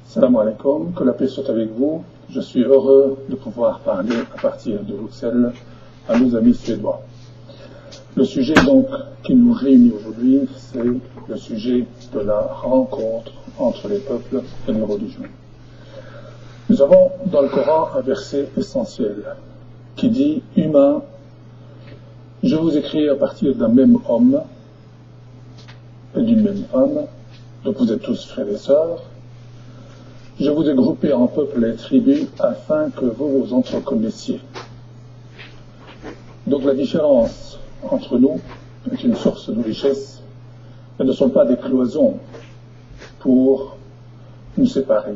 Salam alaikum, que la paix soit avec vous. Je suis heureux de pouvoir parler à partir de Bruxelles à nos amis suédois. Le sujet donc qui nous réunit aujourd'hui, c'est le sujet de la rencontre entre les peuples et les religions. Nous avons dans le Coran un verset essentiel qui dit « Humain, je vous ai créé à partir d'un même homme et d'une même femme, donc vous êtes tous frères et sœurs. Je vous ai groupés en peuples et tribus afin que vous vous entreconnaissiez. » Donc la différence entre nous est une source de richesse. Elles ne sont pas des cloisons pour nous séparer.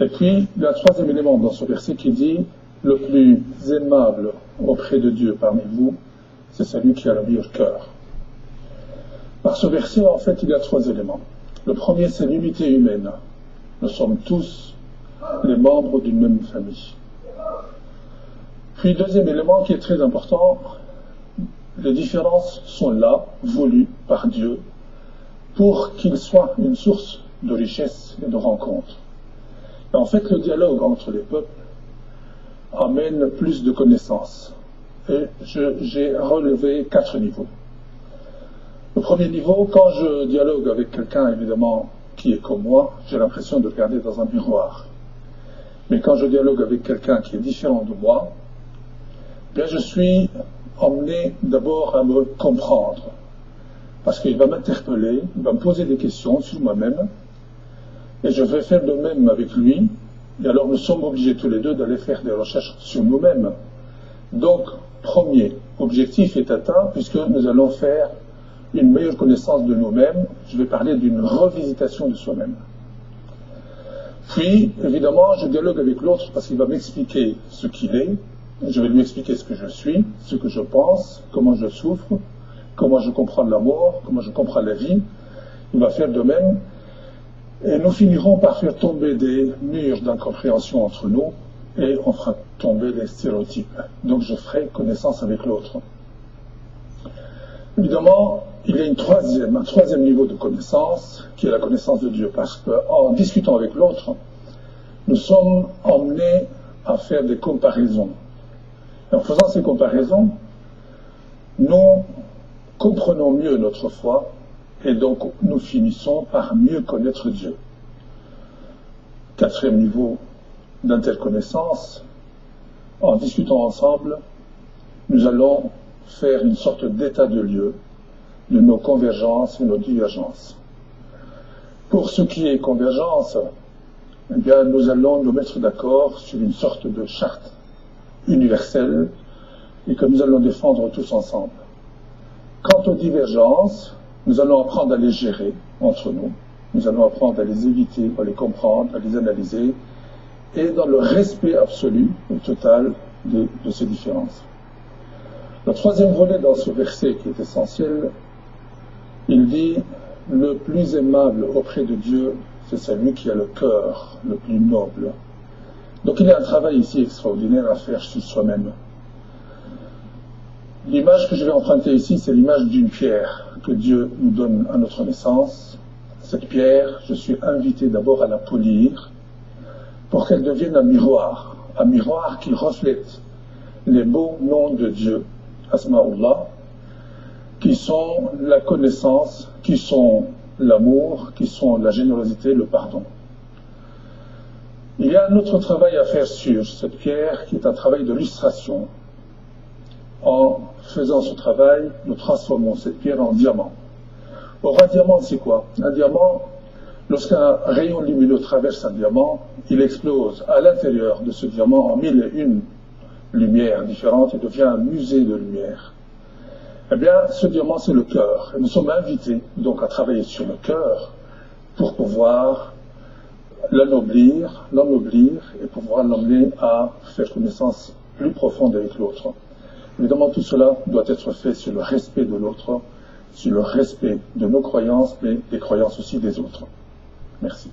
Et puis, il y a un troisième élément dans ce verset qui dit « Le plus aimable auprès de Dieu parmi vous, c'est celui qui a le meilleur cœur. » Par ce verset, en fait, il y a trois éléments. Le premier, c'est l'unité humaine. Nous sommes tous les membres d'une même famille. Puis, deuxième élément qui est très important, les différences sont là, voulues par Dieu, pour qu'ils soient une source de richesse et de rencontre. Et en fait, le dialogue entre les peuples amène plus de connaissances. Et j'ai relevé 4 niveaux. Le premier niveau, quand je dialogue avec quelqu'un, évidemment, qui est comme moi, j'ai l'impression de regarder dans un miroir. Mais quand je dialogue avec quelqu'un qui est différent de moi, bien je suis emmené d'abord à me comprendre. Parce qu'il va m'interpeller, il va me poser des questions sur moi-même, et je vais faire de même avec lui, et alors nous sommes obligés tous les deux d'aller faire des recherches sur nous-mêmes. Donc, premier objectif est atteint, puisque nous allons faire une meilleure connaissance de nous-mêmes. Je vais parler d'une revisitation de soi-même. Puis, évidemment, je dialogue avec l'autre parce qu'il va m'expliquer ce qu'il est, je vais lui expliquer ce que je suis, ce que je pense, comment je souffre, comment je comprends l'amour, comment je comprends la vie. Il va faire de même. Et nous finirons par faire tomber des murs d'incompréhension entre nous et on fera tomber les stéréotypes. Donc je ferai connaissance avec l'autre. Évidemment, il y a un troisième niveau de connaissance qui est la connaissance de Dieu, parce qu'en discutant avec l'autre, nous sommes emmenés à faire des comparaisons. Et en faisant ces comparaisons, nous comprenons mieux notre foi et donc nous finissons par mieux connaître Dieu. 4e niveau d'interconnaissance, en discutant ensemble, nous allons faire une sorte d'état de lieu de nos convergences et nos divergences. Pour ce qui est convergence, eh bien, nous allons nous mettre d'accord sur une sorte de charte universelle et que nous allons défendre tous ensemble. Quant aux divergences, nous allons apprendre à les gérer entre nous, nous allons apprendre à les éviter, à les comprendre, à les analyser, et dans le respect absolu et total de ces différences. Le troisième volet dans ce verset qui est essentiel, il dit « Le plus aimable auprès de Dieu, c'est celui qui a le cœur le plus noble. » Donc il y a un travail ici extraordinaire à faire sur soi-même. L'image que je vais emprunter ici, c'est l'image d'une pierre que Dieu nous donne à notre naissance. Cette pierre, je suis invité d'abord à la polir pour qu'elle devienne un miroir qui reflète les beaux noms de Dieu, Asma'ullah, qui sont la connaissance, qui sont l'amour, qui sont la générosité, le pardon. Il y a un autre travail à faire sur cette pierre qui est un travail de lustration. En faisant ce travail, nous transformons cette pierre en diamant. Or, un diamant, c'est quoi? Un diamant, lorsqu'un rayon lumineux traverse un diamant, il explose à l'intérieur de ce diamant en 1001 lumières différentes et devient un musée de lumière. Eh bien, ce diamant, c'est le cœur. Et nous sommes invités donc à travailler sur le cœur pour pouvoir l'ennoblir et pouvoir l'emmener à faire connaissance plus profonde avec l'autre. Évidemment, tout cela doit être fait sur le respect de l'autre, sur le respect de nos croyances, mais des croyances aussi des autres. Merci.